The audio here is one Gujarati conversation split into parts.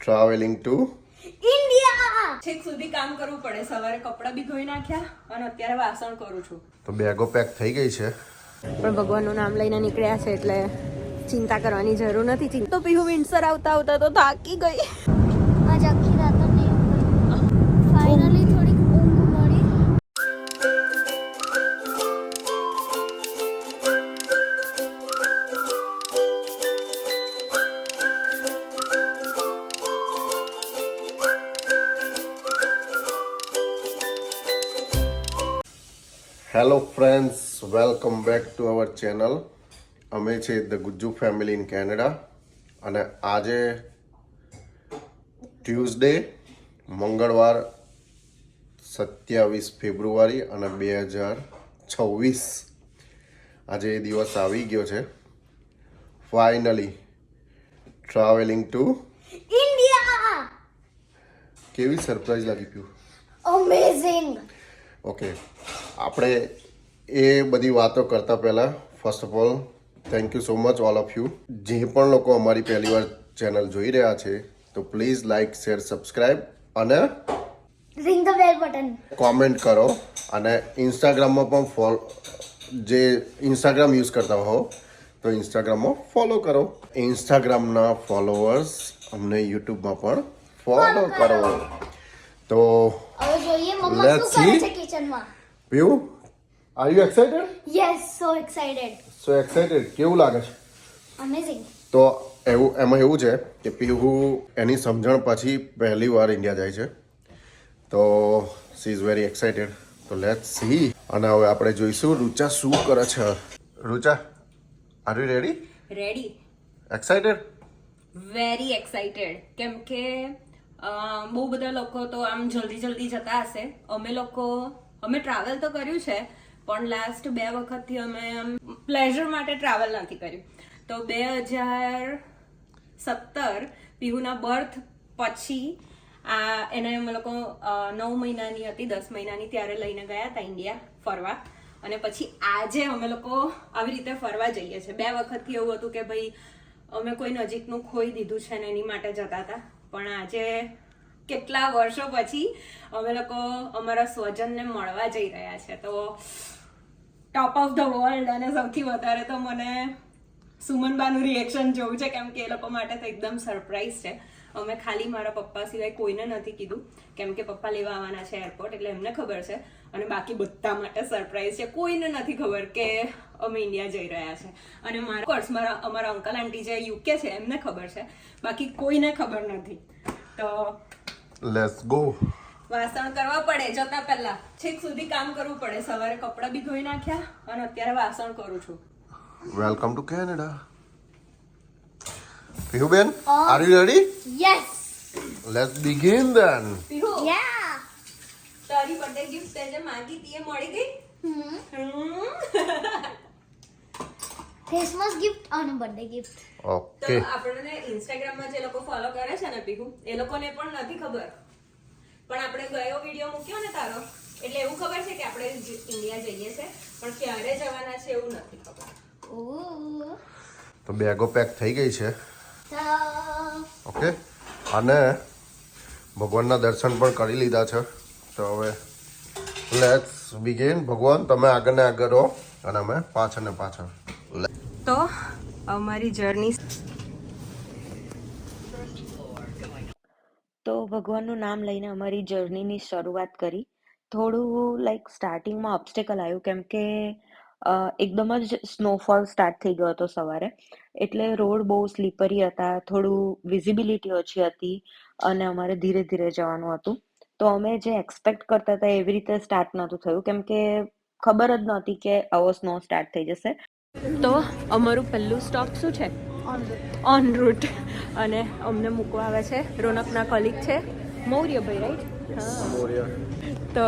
Travelling to India. છેક સુધી કામ કરવું પડે. સવારે કપડાં બી ધોઈ નાખ્યા અને અત્યારે વાસણ કરું છું. તો બેગો પેક થઈ ગઈ છે, પણ ભગવાનનું નામ લઈને નીકળ્યા છે એટલે ચિંતા કરવાની જરૂર નથી. તો પીહુ વિન્ડસર આવતા આવતા તો થાકી ગઈ. આજ આખી રાત નહીં ફાઇનલી થોડીક ઊંઘ મળી. Hello friends, welcome back to our channel. અમે છે the Gujju family in Canada અને આજે ટ્યુઝડે મંગળવાર 27 ફેબ્રુઆરી અને 2026 આજે એ દિવસ આવી ગયો છે. Finally travelling to India. કેવી સરપ્રાઈઝ લાગી ગયું? અમેઝિંગ. ઓકે, આપણે એ બધી વાતો કરતાં પહેલાં first of all thank you so much all of you. જે પણ લોકો અમારી પહેલી વાર ચેનલ જોઈ રહ્યા છે તો પ્લીઝ લાઇક, શેર, સબસ્ક્રાઈબ અને ring the bell button. Comment કરો. અને ઇન્સ્ટાગ્રામમાં પણ જે ઇન્સ્ટાગ્રામ યુઝ કરતા હો તો ઇન્સ્ટાગ્રામમાં ફોલો કરો. ઇન્સ્ટાગ્રામના ફોલોવર્સ અમને યુટ્યુબમાં પણ ફોલો કરો. તો હવે જોઈએ મમ્મા Let's શું કરે see. છે કિચનમાં. Piyu, are you excited? Yes, so excited. So excited. કેવું લાગે છે? અમેઝિંગ. તો એમાં એવું છે કે પીહુ એની સમજણ પછી પહેલી વાર ઇન્ડિયા જાય છે, તો સી ઇઝ વેરી એક્સાઇટેડ. તો લેટ્સ સી. અને હવે આપણે જોઈશું રૂચા શું કરે છે. Rucha, R you ready? Ready, excited? Very excited. કેમ કે બહુ બધા લોકો તો આમ જલ્દી જતા હશે. અમે ટ્રાવેલ તો કર્યું છે પણ લાસ્ટ 2 વખતથી અમે આમ પ્લેઝર માટે ટ્રાવેલ નથી કર્યું. તો 2017 પીહુના બર્થ પછી એને અમે લોકો 9 મહિનાની હતી, 10 મહિનાની ત્યારે લઈને ગયા હતા ઇન્ડિયા ફરવા. અને પછી આજે અમે લોકો આવી રીતે ફરવા જઈએ છીએ. 2 વખતથી એવું હતું કે ભાઈ અમે કોઈ નજીકનું ખોઈ દીધું છે ને એની માટે જતા હતા. પણ આજે કેટલા વર્ષો પછી અમે લોકો અમારા સ્વજનને મળવા જઈ રહ્યા છે. તો ટોપ ઓફ ધ વર્લ્ડ. અને સૌથી વધારે તો મને સુમનબાનું રિએક્શન જોવું છે, કેમ કે એ લોકો માટે તો એકદમ સરપ્રાઈઝ છે. અમે ખાલી મારા પપ્પા સિવાય કોઈને નથી કીધું, કેમ કે પપ્પા લેવા આવવાના છે એરપોર્ટ, એટલે એમને ખબર છે. અને બાકી બધા માટે સરપ્રાઈઝ છે. કોઈને નથી ખબર કે અમે ઇન્ડિયા જઈ રહ્યા છે. અને અમારા અંકલ આંટી જે યુકે છે એમને ખબર છે, બાકી કોઈને ખબર નથી. તો લેટ્સ ગો. વાસણ કરવા પડે જતા પહેલા. છેક સુધી કામ કરવું પડે. સવારે કપડાં બી ધોઈ નાખ્યા અને અત્યારે વાસણ કરું છું. Welcome to Canada. Pihu ben, are you ready? Yes. Let's begin then. Pihu, yeah. તારી બર્થડે ગિફ્ટ તે જે માંગી તી એ મળી ગઈ? ક્રિસમસ ગિફ્ટ અને બર્થડે ગિફ્ટ. તો ઓકે. આપણને ઇન્સ્ટાગ્રામમાં જે લોકો ફોલો કરે છે ને પીહુ, એ લોકોને પણ નથી ખબર. પણ આપણે ગયો વિડીયો મૂક્યો ને તારો, એટલે એવું ખબર છે કે આપણે ઇન્ડિયા જઈએ છે, પણ ક્યારે જવાના છે એવું નથી ખબર. ઓહ. તો બેગો પેક થઈ ગઈ છે. તો ઓકે. અને ભગવાનના દર્શન પણ કરી લીધા છે. તો હવે લેટ્સ બિગિન. ભગવાન તમે આગળ ને આગળ રહો અને અમે પાછળ ને પાછળ. તો અમારી જર્ની. તો ભગવાનનું નામ લઈને અમારી જર્નીની શરૂઆત કરી. થોડું લાઈક સ્ટાર્ટિંગમાં ઓબ્સ્ટેકલ આવ્યું, કેમ કે એકદમ જ સ્નોફોલ સ્ટાર્ટ થઈ ગયો હતો સવારે, એટલે રોડ બહુ સ્લીપરી હતા, થોડું વિઝિબિલિટી ઓછી હતી અને અમારે ધીરે ધીરે જવાનું હતું. તો અમે જે એક્સપેક્ટ કરતા હતા એવી રીતે સ્ટાર્ટ નહોતું થયું, કેમ કે ખબર જ નહોતી કે આવો સ્નો સ્ટાર્ટ થઈ જશે. તો અમારું પહેલું સ્ટોપ શું છે? On route. અને અમને મૂકવા આવે છે રોનકના કલીગ છે મૌર્યભાઈ, રાઈટ? હા. તો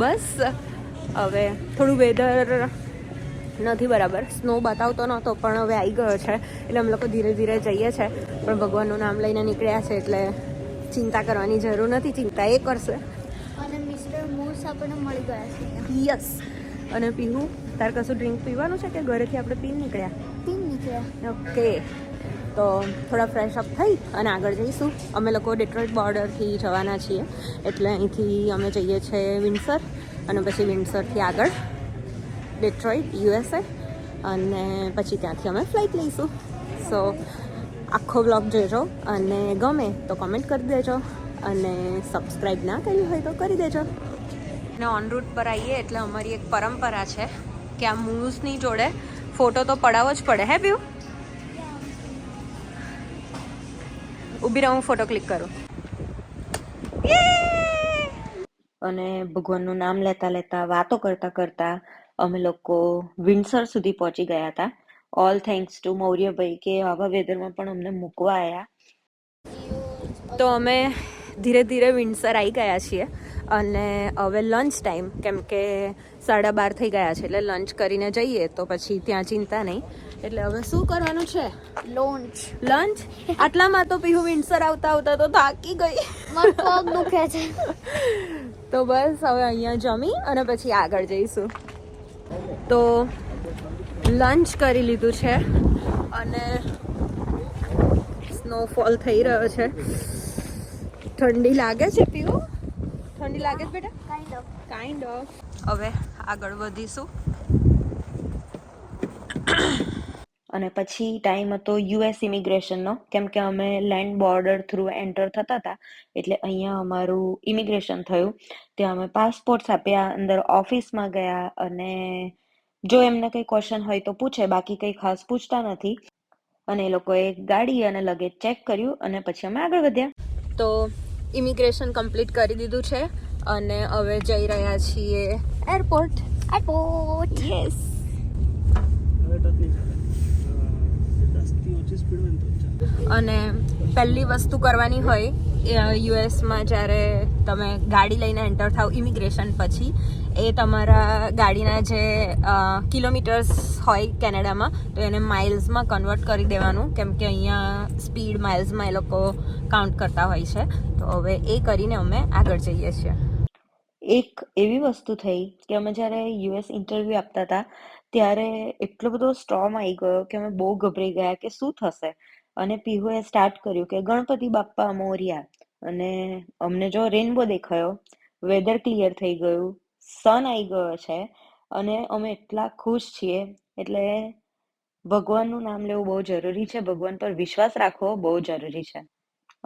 બસ હવે થોડું વેધર નથી બરાબર, સ્નો બતાવતો નહોતો પણ હવે આવી ગયો છે, એટલે અમે લોકો ધીરે ધીરે જઈએ છીએ. પણ ભગવાનનું નામ લઈને નીકળ્યા છે એટલે ચિંતા કરવાની જરૂર નથી. ચિંતા એ કરશે. અને મિસ્ટર મૂર્સ આપણને મળી ગયા છે. યસ. અને પીવું, તાર કશું ડ્રિંક પીવાનું છે કે ઘરેથી આપણે પીને નીકળ્યા? પીન નીકળ્યા. ઓકે. તો થોડા ફ્રેશ અપ થઈ અને આગળ જઈશું. અમે લોકો ડેટ્રોઇટ બોર્ડરથી જવાના છીએ, એટલે અહીંથી અમે જઈએ છીએ વિન્ડસર અને પછી વિન્ડસરથી આગળ ડેટ્રોઇટ USA અને પછી ત્યાંથી અમે ફ્લાઇટ લઈશું. સો આખો બ્લોગ જોજો અને ગમે તો કમેન્ટ કરી દેજો અને સબસ્ક્રાઈબ ના કર્યું હોય તો કરી દેજો. અને ઓન રૂટ પર આવીએ એટલે અમારી એક પરંપરા છે કે આ મૂવ્સની જોડે ફોટો તો પડાવવો જ પડે. હે પીવું? ઊભી રહું, ફોટો ક્લિક કરું. અને ભગવાનનું નામ લેતા લેતા વાતો કરતા કરતા અમે લોકો વિન્ડસર સુધી પહોંચી ગયા હતા. ઓલ થેન્ક્સ ટુ મૌર્યભાઈ કે આવા વેધરમાં પણ અમને મૂકવા આવ્યા. તો અમે ધીરે ધીરે વિન્ડસર આવી ગયા છીએ અને હવે લંચ ટાઈમ, કેમ કે 12:30 થઈ ગયા છે એટલે લંચ કરીને જઈએ તો પછી ત્યાં ચિંતા નહીં. એટલે હવે શું કરવાનું છે? લંચ. આટલામાં તો પીહુ વિન્ડસર આવતા આવતા તો થાકી ગઈ. મારો પગ દુખે છે. તો બસ હવે અહીંયા જમી અને પછી આગળ જઈશું. તો લંચ કરી લીધું છે અને સ્નોફોલ થઈ રહ્યો છે. ઠંડી લાગે છે પીવું? ઠંડી લાગે છે બેટા? Kind of. હવે આગળ વધીશું અને પછી ટાઈમ હતો US ઇમિગ્રેશનનો, કેમ કે અમે લેન્ડ બોર્ડર થ્રુ એન્ટર થતા હતા એટલે અહીંયા અમારું ઇમિગ્રેશન થયું. ત્યાં અમે પાસપોર્ટ્સ આપ્યા, અંદર ઓફિસમાં ગયા અને જો એમને કંઈ ક્વેશ્ચન હોય તો પૂછે, બાકી કંઈ ખાસ પૂછતા નથી. અને એ લોકોએ ગાડી અને લગેજ ચેક કર્યું અને પછી અમે આગળ વધ્યા. તો ઇમિગ્રેશન કમ્પ્લીટ કરી દીધું છે અને હવે જઈ રહ્યા છીએ એરપોર્ટ. યસ. અને પહેલી વસ્તુ કરવાની હોય યુએસમાં જ્યારે તમે ગાડી લઈને એન્ટર થાવ ઇમિગ્રેશન પછી, એ તમારા ગાડીના જે કિલોમીટર્સ હોય કેનેડામાં તો એને માઇલ્સમાં કન્વર્ટ કરી દેવાનું, કેમ કે અહીંયા સ્પીડ માઇલ્સમાં એ લોકો કાઉન્ટ કરતા હોય છે. તો હવે એ કરીને અમે આગળ જઈએ છીએ. એક એવી વસ્તુ થઈ કે અમે જ્યારે US ઇન્ટરવ્યૂ આપતા હતા ત્યારે એટલો બધો સ્ટોર્મ આવી ગયો કે અમે બહુ ગભરાઈ ગયા કે શું થશે. અને પીહુએ સ્ટાર્ટ કર્યું કે ગણપતિ બાપ્પા મોર્યા, અને અમને જો રેનબો દેખાયો, વેધર ક્લિયર થઈ ગયું, સન આવી ગયો છે અને અમે એટલા ખુશ છીએ. એટલે ભગવાનનું નામ લેવું બહુ જરૂરી છે, ભગવાન પર વિશ્વાસ રાખવો બહુ જરૂરી છે.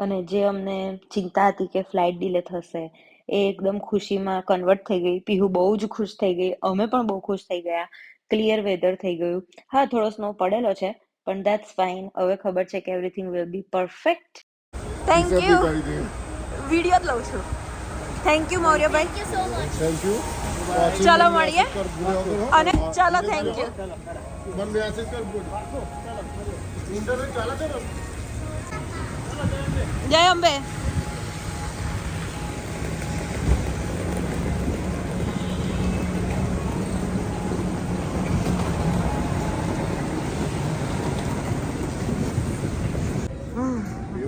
અને જે અમને ચિંતા હતી કે ફ્લાઇટ ડિલે થશે એ એકદમ ખુશીમાં કન્વર્ટ થઈ ગઈ. પીહુ બહુ જ ખુશ થઈ ગઈ, અમે પણ બહુ ખુશ થઈ ગયા. ક્લિયર વેધર થઈ ગયું. હા, થોડો સ્નો પડેલો છે પણ ધેટ્સ ફાઇન. હવે ખબર છે કે everything will be perfect. Thank you. Video જ લઉં છું. થેન્ક યુ મૌર્યભાઈ. Thank you. ચાલો મળીએ અને ચાલો થેન્ક યુ. જય અંબે.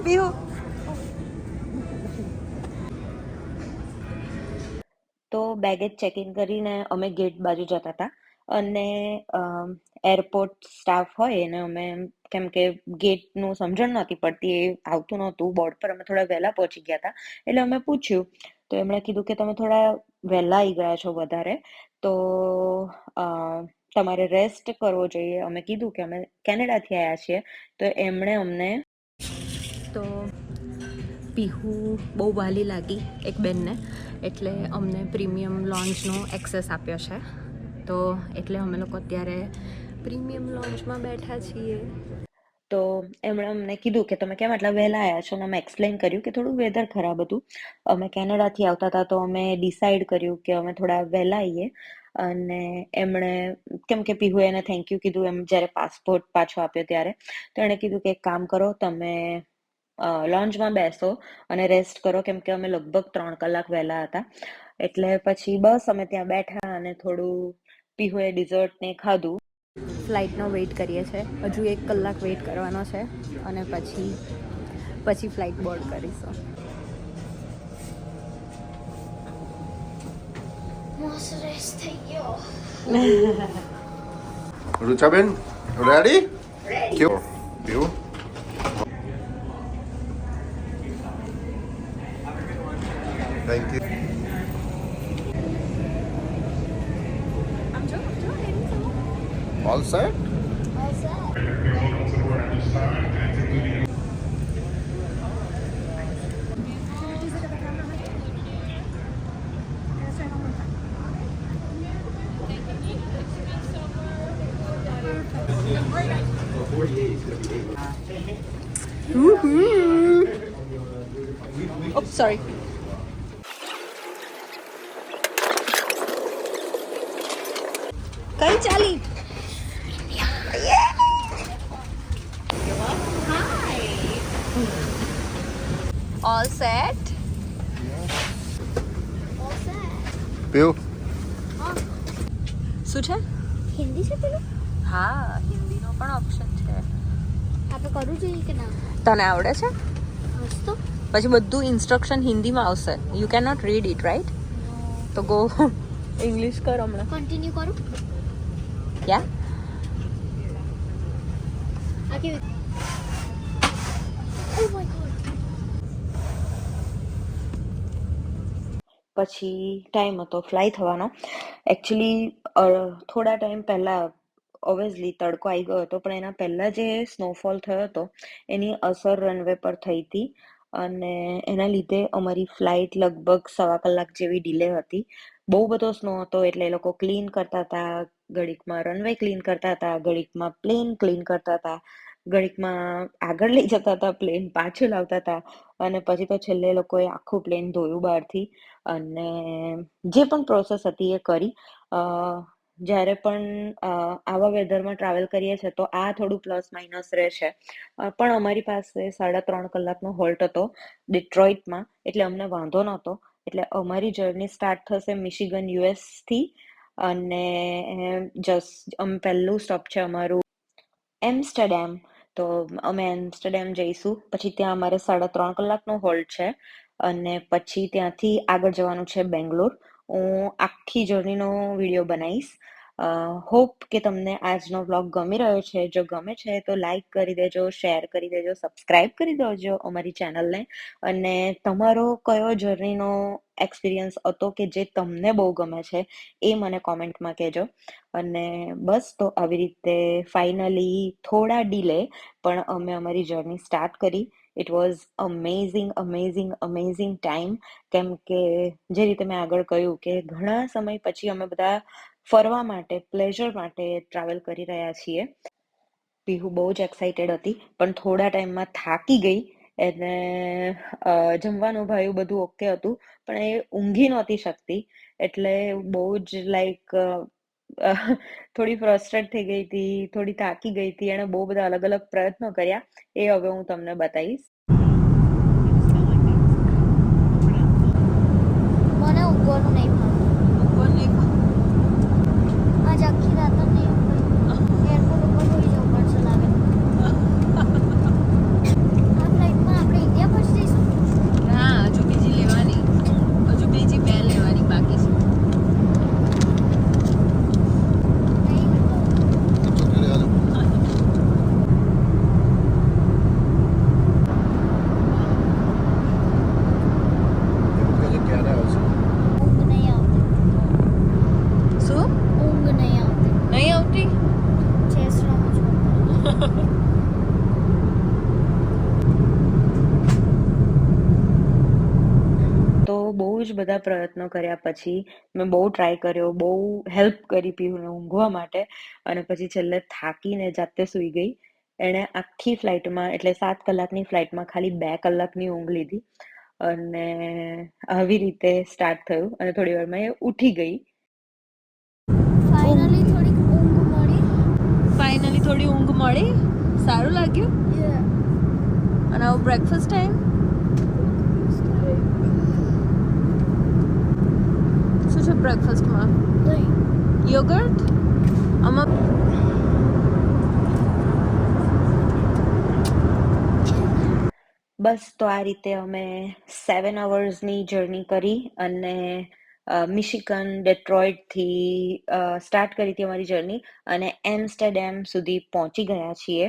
પીહુ તો બેગેજ ચેક ઇન કરીને અમે ગેટ બાજુ જતા હતા અને એરપોર્ટ સ્ટાફ હોય એને અમે, કેમ કે ગેટનું સમજણ નહોતી પડતી, એ આવતું નહોતું બોર્ડ પર, અમે થોડા વહેલા પહોંચી ગયા હતા એટલે અમે પૂછ્યું તો એમણે કીધું કે તમે થોડા વહેલા આવી ગયા છો વધારે, તો તમારે રેસ્ટ કરવો જોઈએ. અમે કીધું કે અમે કેનેડાથી આવ્યા છીએ તો એમણે અમને, તો પીહુ બહુ વહાલી લાગી એક બેનને, એટલે અમને પ્રીમિયમ લોન્જનો એક્સેસ આપ્યો છે. તો એટલે અમે લોકો અત્યારે પ્રીમિયમ લોન્જમાં બેઠા છીએ. તો એમણે અમને કીધું કે તમે કેમ આટલા વહેલા આવ્યા છો, અને અમે એક્સપ્લેન કર્યું કે થોડું વેધર ખરાબ હતું, અમે કેનેડાથી આવતા હતા તો અમે ડિસાઈડ કર્યું કે અમે થોડા વહેલા આવીએ. અને એમણે, કેમ કે પીહુએ એને થેન્ક યુ કીધું એમ જ્યારે પાસપોર્ટ પાછો આપ્યો ત્યારે, તો એણે કીધું કે એક કામ કરો, તમે લોન્જમાં બેસો અને રેસ્ટ કરો, કેમ કે અમે લગભગ 3 કલાક વહેલા હતા. એટલે પછી બસ અમે ત્યાં બેઠા અને થોડું પીહુએ ડિઝર્ટ ને ખાધું. ફ્લાઇટનો વેઇટ કરીએ છીએ, હજુ 1 કલાક વેઇટ કરવાનો છે અને પછી ફ્લાઇટ બોર્ડ કરીશું. મસ્ત રેસ્ટ થઈ ગયો. રુચાબેન રેડી? કેવું? Thank you. આમ જો એની જો. All set. Oops, sorry. કઈ ચાલી? All set? પીયુ શું છે? હિન્દી છે પેલું? હા, હિન્દીનો પણ ઓપ્શન છે. આપણે કરવું જોઈએ કે ના? તને આવડે છે? હસ તો પછી બધું ઇન્સ્ટ્રક્શન હિન્દીમાં આવશે. You can not read it right? તો ગો ઇંગ્લિશ કર હમણાં. કન્ટિન્યુ કરું? યા? આ કેવી? Oh my god. પછી ટાઈમ હતો ફ્લાય થવાનો. એકચ્યુઅલી થોડા ટાઈમ પહેલાં ઓબ્વિયસલી તડકો આવી ગયો હતો, પણ એના પહેલાં જે સ્નોફોલ થયો હતો એની અસર રનવે પર થઈ હતી અને એના લીધે અમારી ફ્લાઇટ લગભગ 1.25 કલાક જેવી ડિલે હતી. બહુ બધો સ્નો હતો એટલે એ લોકો ક્લીન કરતા હતા, ઘડીકમાં રનવે ક્લીન કરતા હતા, ઘડીકમાં પ્લેન ક્લીન કરતા હતા, ઘડીકમાં આગળ લઈ જતા હતા, પ્લેન પાછું લાવતા હતા અને પછી તો છેલ્લે એ લોકોએ આખું પ્લેન ધોયું બહારથી અને જે પણ પ્રોસેસ હતી એ કરી. જ્યારે પણ આવા વેધરમાં ટ્રાવેલ કરીએ છીએ તો આ થોડું પ્લસ માઇનસ રહેશે. પણ અમારી પાસે 3.5 કલાકનો હોલ્ટ હતો ડિટ્રોઇટમાં, એટલે અમને વાંધો નહોતો. એટલે અમારી જર્ની સ્ટાર્ટ થશે મિશિગન યુએસથી અને પહેલું સ્ટોપ છે અમારું એમ્સ્ટરડેમ. તો અમે એમ્સ્ટરડેમ જઈશું, પછી ત્યાં અમારે 3.5 કલાકનો હોલ્ટ છે અને પછી ત્યાંથી આગળ જવાનું છે બેંગ્લોર. હું આખી જર્નીનો વિડીયો બનાવીશ. હોપ કે તમને આજનો વ્લોગ ગમી રહ્યો છે. જો ગમે છે તો લાઈક કરી દેજો, શેર કરી દેજો, સબસ્ક્રાઈબ કરી દેજો અમારી ચેનલને. અને તમારો કયો જર્નીનો એક્સપિરિયન્સ હતો કે જે તમને બહુ ગમે છે એ મને કોમેન્ટમાં કહેજો. અને બસ તો આવી રીતે ફાઇનલી થોડા ડીલે પણ અમે અમારી જર્ની સ્ટાર્ટ કરી. It was amazing amazing amazing time. કેમ કે જે રીતે મેં આગળ કહ્યું કે ઘણા સમય પછી અમે બધા ફરવા માટે, પ્લેઝર માટે ટ્રાવેલ કરી રહ્યા છીએ. પીહુ બહુ જ એક્સાઇટેડ હતી પણ થોડા ટાઈમમાં થાકી ગઈ. એને જમવાનું ભાવ્યું, બધું ઓકે હતું, પણ એ ઊંઘી નહોતી શકતી. એટલે બહુ જ લાઈક થોડી ફ્રસ્ટ્રેટ થઈ ગઈ હતી, થોડી થાકી ગઈ હતી. એણે બહુ બધા અલગ અલગ પ્રયત્નો કર્યા, એ હવે હું તમને બતાવીશ. મને ઊંઘવાનું નહીં ભાવતું. આજ આખી રાત જ નહીં ઊંઘાઈ. એરપોર્ટ ઉપર હોઈ જવું પડશે લાગે. આ ફ્લાઇટમાં આપણે ઇન્ડિયા પહોંચી જઈશું? ના, હજુ બીજી લેવાની, હજુ બીજી 2 લેવાની બાકી છે. નહીં ક્યારે આવશે? ઊંઘ નહીં આવતી. શું? ઊંઘ નહીં આવતી. નહીં આવતી? ચેસ રમું છું. તો બહુ જ બધા પ્રયત્નો કર્યા પછી મેં બહુ ટ્રાય કર્યો, બહુ હેલ્પ કરી પીહુને ઊંઘવા માટે અને પછી છેલ્લે થાકીને જાતે સૂઈ ગઈ. એણે આખી ફ્લાઇટમાં એટલે 7 કલાકની ફ્લાઇટમાં ખાલી 2 કલાકની ઊંઘ લીધી અને આવી રીતે સ્ટાર્ટ થયું અને થોડી વારમાં એ ઉઠી ગઈ. ફાઇનલી થોડીક ઊંઘ મળી. ફાઇનલી થોડી ઊંઘ મળી, સારું લાગ્યું. અને હવે બ્રેકફાસ્ટ ટાઈમ. શું છે બ્રેકફાસ્ટમાં? દહીં. યોગર્ટ. આમાં બસ તો આ રીતે અમે 7 અવર્સની જર્ની કરી અને મિશિગન ડેટ્રોઇટથી સ્ટાર્ટ કરી હતી અમારી જર્ની અને એમ્સ્ટરડેમ સુધી પહોંચી ગયા છીએ.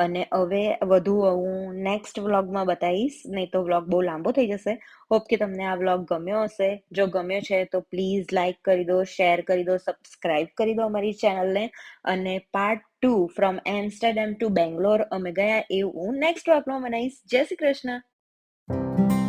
અને હવે વધુ હું નેક્સ્ટ વ્લોગમાં બતાવીશ, નહીં તો વ્લોગ બહુ લાંબો થઈ જશે. હોપ કે તમને આ વ્લોગ ગમ્યો હશે. જો ગમ્યો છે તો પ્લીઝ લાઈક કરી દો, શેર કરી દો, સબસ્ક્રાઇબ કરી દો અમારી ચેનલને. અને part 2 from Amsterdam to Bangalore અમે ગયા એવું નેક્સ્ટ વ્લોગમાં બનાવીશ. જય શ્રી કૃષ્ણ.